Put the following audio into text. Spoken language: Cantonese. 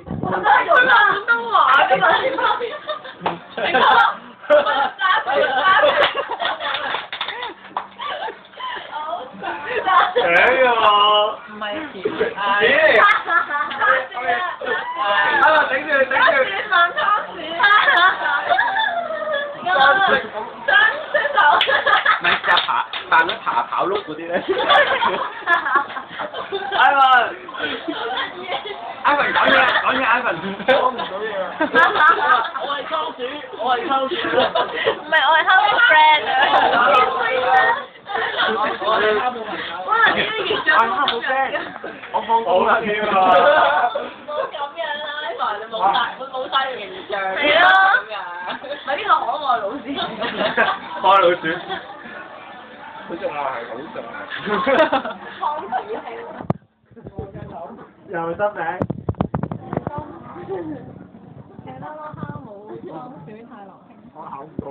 好難廣東話㗎嘛？你講，揸住揸住。哎呀！唔係錢，咦？啊！頂住頂住！飯湯匙。雙手。咪試下扮咗跑碌嗰啲咧。Ivan，講嘢，Ivan，講唔到嘢。我係溝鼠，我係溝鼠。唔係，我係溝個 friend 啊。哇！呢啲形象好驚，我放好啦添啊！唔好咁樣啦，Ivan你冇晒個形象。係咯。咪呢個可愛老師。開老鼠。佢仲話係好重。康子係。又得名。寫得咯，蝦冇倉鼠太流興。我考唔到。